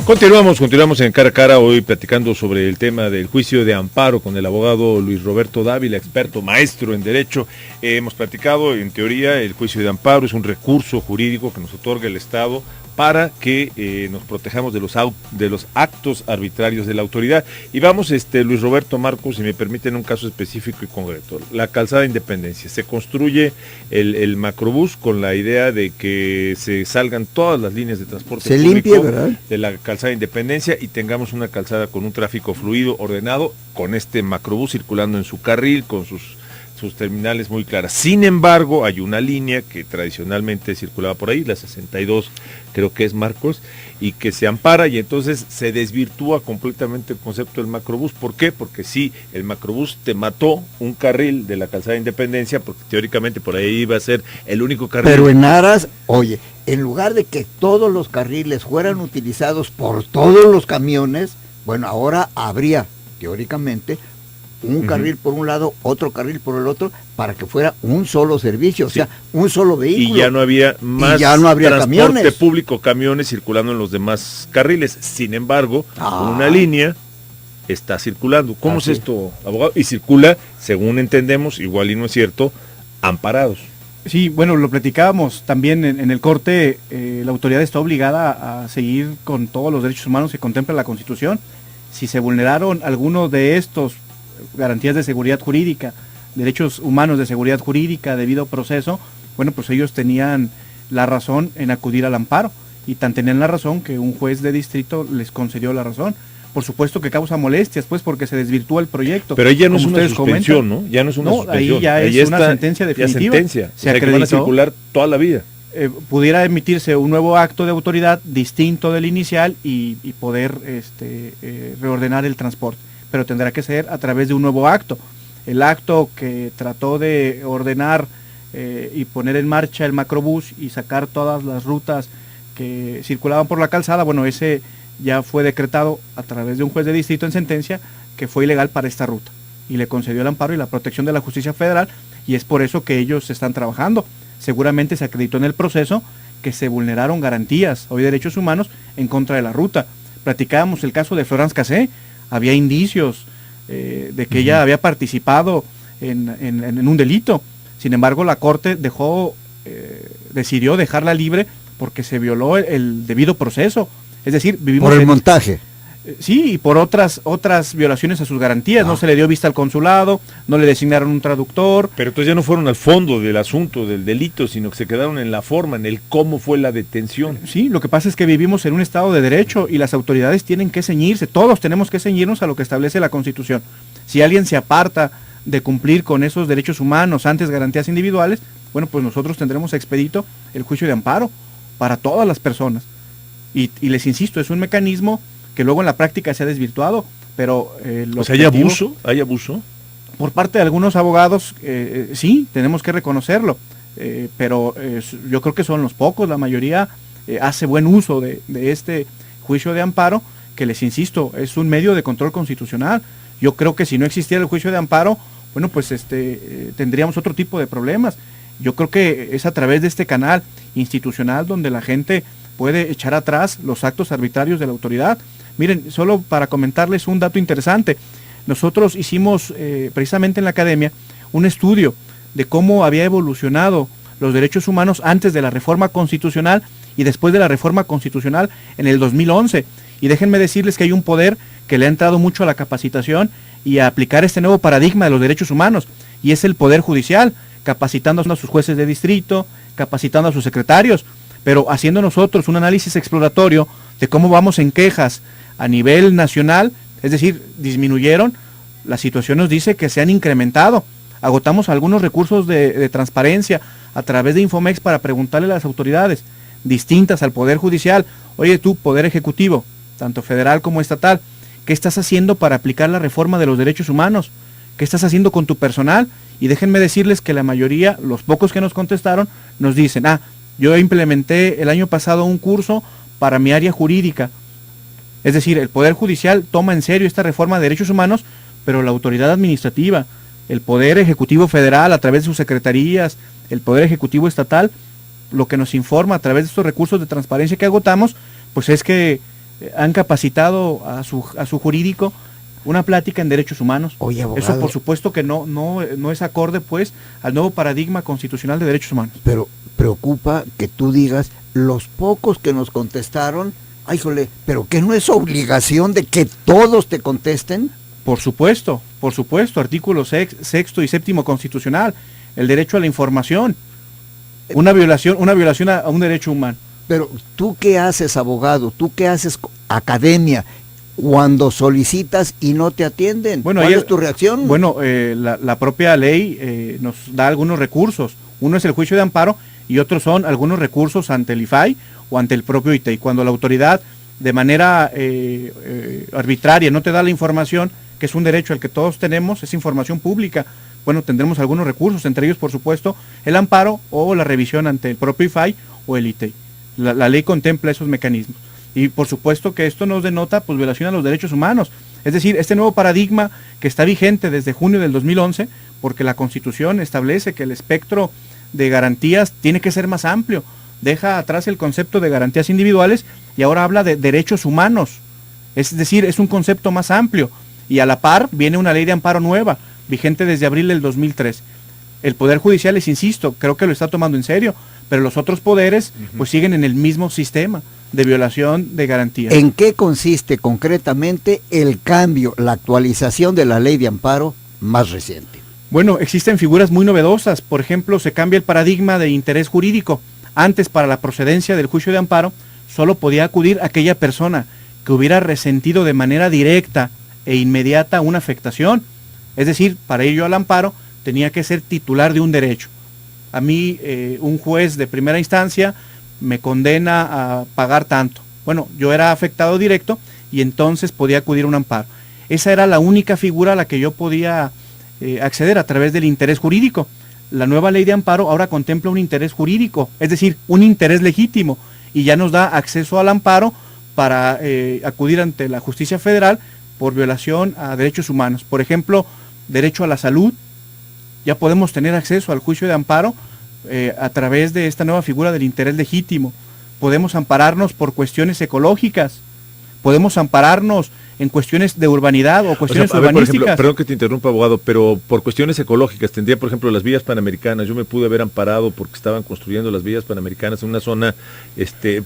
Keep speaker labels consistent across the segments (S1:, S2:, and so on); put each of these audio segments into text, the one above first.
S1: Continuamos en Cara a Cara, hoy platicando sobre el tema del juicio de amparo con el abogado Luis Roberto Dávila, experto, maestro en Derecho. Hemos platicado, en teoría, el juicio de amparo es un recurso jurídico que nos otorga el Estado para que nos protejamos de los actos arbitrarios de la autoridad. Y vamos, Luis Roberto, Marcos, si me permiten, un caso específico y concreto. La calzada Independencia. Se construye el macrobús con la idea de que se salgan todas las líneas de transporte público
S2: limpie, ¿verdad?,
S1: de la calzada Independencia y tengamos una calzada con un tráfico fluido, ordenado, con este macrobús circulando en su carril, con sus terminales muy claras. Sin embargo, hay una línea que tradicionalmente circulaba por ahí, la 62, creo que es, Marcos, y que se ampara, y entonces se desvirtúa completamente el concepto del macrobús. ¿Por qué? Porque sí, el macrobús te mató un carril de la calzada Independencia, porque teóricamente por ahí iba a ser el único carril.
S2: Pero en aras, oye, en lugar de que todos los carriles fueran utilizados por todos los camiones, bueno, ahora habría, teóricamente, un carril por un lado, otro carril por el otro, para que fuera un solo servicio, o sea, un solo vehículo.
S1: Y ya no había más
S2: habría
S1: transporte
S2: camiones
S1: público, camiones circulando en los demás carriles. Sin embargo, una línea está circulando. ¿Cómo es esto, abogado? Y circula, según entendemos, igual y no es cierto, amparados.
S3: Sí, bueno, lo platicábamos también en el corte. La autoridad está obligada a seguir con todos los derechos humanos que contempla la Constitución. Si se vulneraron algunos de estos, garantías de seguridad jurídica, derechos humanos de seguridad jurídica, debido proceso, bueno, pues ellos tenían la razón en acudir al amparo, y tan tenían la razón que un juez de distrito les concedió la razón. Por supuesto que causa molestias, pues, porque se desvirtúa el proyecto.
S1: Pero ahí ya no es una suspensión, ¿no? Ya no es una suspensión.
S3: Ahí ya es una sentencia definitiva.
S1: Se acreditó, van a circular toda la vida.
S3: Pudiera emitirse un nuevo acto de autoridad distinto del inicial y poder reordenar el transporte, pero tendrá que ser a través de un nuevo acto. El acto que trató de ordenar y poner en marcha el macrobús y sacar todas las rutas que circulaban por la calzada, bueno, ese ya fue decretado a través de un juez de distrito en sentencia que fue ilegal para esta ruta, y le concedió el amparo y la protección de la justicia federal, y es por eso que ellos están trabajando. Seguramente se acreditó en el proceso que se vulneraron garantías o derechos humanos en contra de la ruta. Platicábamos el caso de Florence Cassé. Había indicios de que ella había participado en un delito. Sin embargo, la Corte decidió dejarla libre porque se violó el debido proceso. Es decir, vivimos
S2: por el montaje.
S3: Sí, y por otras violaciones a sus garantías. No se le dio vista al consulado, no le designaron un traductor.
S1: Pero entonces ya no fueron al fondo del asunto, del delito, sino que se quedaron en la forma, en el cómo fue la detención.
S3: Sí, lo que pasa es que vivimos en un estado de derecho y las autoridades tienen que ceñirse, todos tenemos que ceñirnos a lo que establece la Constitución. Si alguien se aparta de cumplir con esos derechos humanos, antes garantías individuales, bueno, pues nosotros tendremos expedito el juicio de amparo para todas las personas. Y les insisto, es un mecanismo que luego en la práctica se ha desvirtuado, pero...
S1: ¿Hay abuso? ¿Hay abuso?
S3: Por parte de algunos abogados, sí, tenemos que reconocerlo, pero yo creo que son los pocos. La mayoría hace buen uso de este juicio de amparo, que les insisto, es un medio de control constitucional. Yo creo que si no existiera el juicio de amparo, bueno, pues tendríamos otro tipo de problemas. Yo creo que es a través de este canal institucional donde la gente puede echar atrás los actos arbitrarios de la autoridad. Miren, solo para comentarles un dato interesante, nosotros hicimos precisamente en la academia un estudio de cómo había evolucionado los derechos humanos antes de la reforma constitucional y después de la reforma constitucional en el 2011. Y déjenme decirles que hay un poder que le ha entrado mucho a la capacitación y a aplicar este nuevo paradigma de los derechos humanos, y es el Poder Judicial, capacitando a sus jueces de distrito, capacitando a sus secretarios, pero haciendo nosotros un análisis exploratorio de cómo vamos en quejas a nivel nacional, es decir, disminuyeron, la situación nos dice que se han incrementado. Agotamos algunos recursos de transparencia a través de Infomex para preguntarle a las autoridades distintas al Poder Judicial: oye tú, Poder Ejecutivo, tanto federal como estatal, ¿qué estás haciendo para aplicar la reforma de los derechos humanos? ¿Qué estás haciendo con tu personal? Y déjenme decirles que la mayoría, los pocos que nos contestaron, nos dicen: yo implementé el año pasado un curso para mi área jurídica. Es decir, el Poder Judicial toma en serio esta reforma de derechos humanos, pero la autoridad administrativa, el Poder Ejecutivo Federal a través de sus secretarías, el Poder Ejecutivo Estatal, lo que nos informa a través de estos recursos de transparencia que agotamos, pues es que han capacitado a su jurídico una plática en derechos humanos.
S2: Oye, abogado,
S3: eso por supuesto que no es acorde pues al nuevo paradigma constitucional de derechos humanos.
S2: Pero preocupa que tú digas, los pocos que nos contestaron, ay, jole, pero que no es obligación de que todos te contesten.
S3: Por supuesto, artículos sexto y séptimo constitucional, el derecho a la información, una violación a un derecho humano.
S2: Pero tú qué haces, abogado, tú qué haces, academia, cuando solicitas y no te atienden.
S3: Bueno,
S2: ¿cuál es tu reacción?
S3: Bueno, la propia ley nos da algunos recursos. Uno es el juicio de amparo y otros son algunos recursos ante el IFAI o ante el propio ITEI. Cuando la autoridad de manera arbitraria no te da la información, que es un derecho al que todos tenemos, es información pública, bueno, tendremos algunos recursos, entre ellos, por supuesto, el amparo o la revisión ante el propio IFAI o el ITEI. La ley contempla esos mecanismos. Y por supuesto que esto nos denota pues violación a los derechos humanos. Es decir, este nuevo paradigma que está vigente desde junio del 2011, porque la Constitución establece que el espectro de garantías tiene que ser más amplio. Deja atrás el concepto de garantías individuales y ahora habla de derechos humanos. Es decir, es un concepto más amplio. Y a la par viene una ley de amparo nueva, vigente desde abril del 2003. El Poder Judicial, les insisto, creo que lo está tomando en serio, pero los otros poderes pues siguen en el mismo sistema de violación de garantías.
S2: ¿En qué consiste concretamente el cambio, la actualización de la ley de amparo más reciente?
S3: Bueno, existen figuras muy novedosas. Por ejemplo, se cambia el paradigma de interés jurídico. Antes, para la procedencia del juicio de amparo, solo podía acudir aquella persona que hubiera resentido de manera directa e inmediata una afectación. Es decir, para ello al amparo tenía que ser titular de un derecho. A mí, un juez de primera instancia me condena a pagar tanto. Bueno, yo era afectado directo y entonces podía acudir a un amparo. Esa era la única figura a la que yo podía acceder a través del interés jurídico. La nueva ley de amparo ahora contempla un interés jurídico, es decir, un interés legítimo, y ya nos da acceso al amparo para acudir ante la justicia federal por violación a derechos humanos. Por ejemplo, derecho a la salud, ya podemos tener acceso al juicio de amparo a través de esta nueva figura del interés legítimo. Podemos ampararnos por cuestiones ecológicas, podemos ampararnos en cuestiones de urbanidad o cuestiones urbanísticas.
S1: Por ejemplo, perdón que te interrumpa, abogado, pero por cuestiones ecológicas, tendría, por ejemplo, las vías panamericanas. Yo me pude haber amparado porque estaban construyendo las vías panamericanas en una zona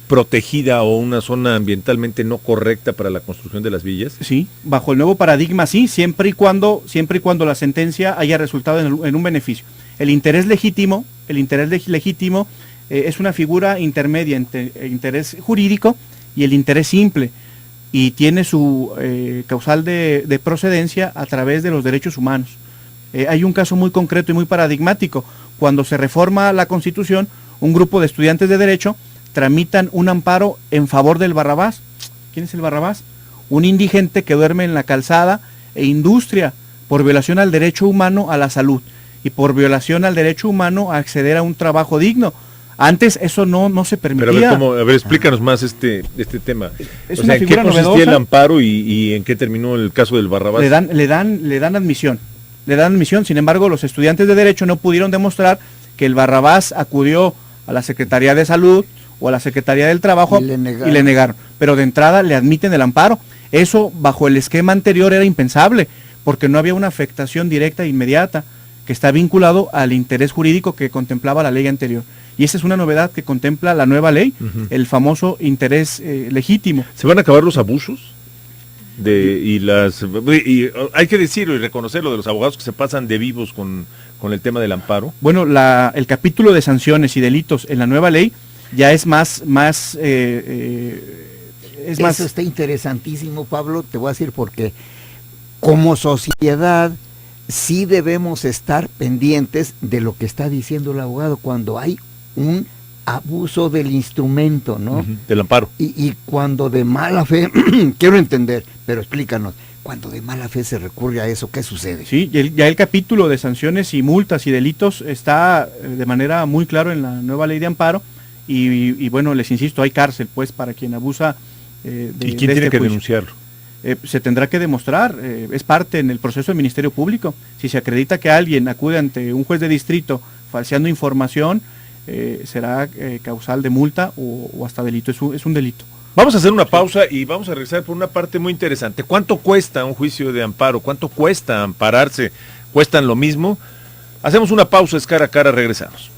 S1: protegida o una zona ambientalmente no correcta para la construcción de las vías.
S3: Sí, bajo el nuevo paradigma sí, siempre y cuando la sentencia haya resultado en un beneficio. El interés legítimo es una figura intermedia entre el interés jurídico y el interés simple, y tiene su causal de procedencia a través de los derechos humanos. Hay un caso muy concreto y muy paradigmático. Cuando se reforma la Constitución, un grupo de estudiantes de Derecho tramitan un amparo en favor del Barrabás. ¿Quién es el Barrabás? Un indigente que duerme en la calzada e industria por violación al derecho humano a la salud y por violación al derecho humano a acceder a un trabajo digno. Antes eso no se permitía.
S1: Pero a ver, explícanos más este tema.
S3: Es
S1: o sea, ¿en qué consistía el amparo y en qué terminó el caso del Barrabás?
S3: Le dan admisión. Sin embargo, los estudiantes de Derecho no pudieron demostrar que el Barrabás acudió a la Secretaría de Salud o a la Secretaría del Trabajo y le negaron. Pero de entrada le admiten el amparo. Eso bajo el esquema anterior era impensable, porque no había una afectación directa e inmediata que está vinculado al interés jurídico que contemplaba la ley anterior. Y esa es una novedad que contempla la nueva ley, el famoso interés legítimo.
S1: ¿Se van a acabar los abusos? Y hay que decirlo y reconocerlo de los abogados que se pasan de vivos con el tema del amparo.
S3: Bueno, el capítulo de sanciones y delitos en la nueva ley ya es más
S2: Eso está interesantísimo, Pablo. Te voy a decir porque como sociedad sí debemos estar pendientes de lo que está diciendo el abogado cuando hay un abuso del instrumento, ¿no?
S1: Del amparo.
S2: Y cuando de mala fe, quiero entender, pero explícanos, cuando de mala fe se recurre a eso, ¿qué sucede?
S3: Sí, ya el capítulo de sanciones y multas y delitos está de manera muy claro en la nueva ley de amparo y bueno, les insisto, hay cárcel pues para quien abusa
S1: ¿Y quién tiene que denunciarlo?
S3: Se tendrá que demostrar, es parte en el proceso del Ministerio Público. Si se acredita que alguien acude ante un juez de distrito falseando información, será causal de multa o hasta delito, es un delito.
S1: Vamos a hacer una pausa y vamos a regresar por una parte muy interesante. ¿Cuánto cuesta un juicio de amparo? ¿Cuánto cuesta ampararse? ¿Cuestan lo mismo? Hacemos una pausa, es cara a cara, regresamos.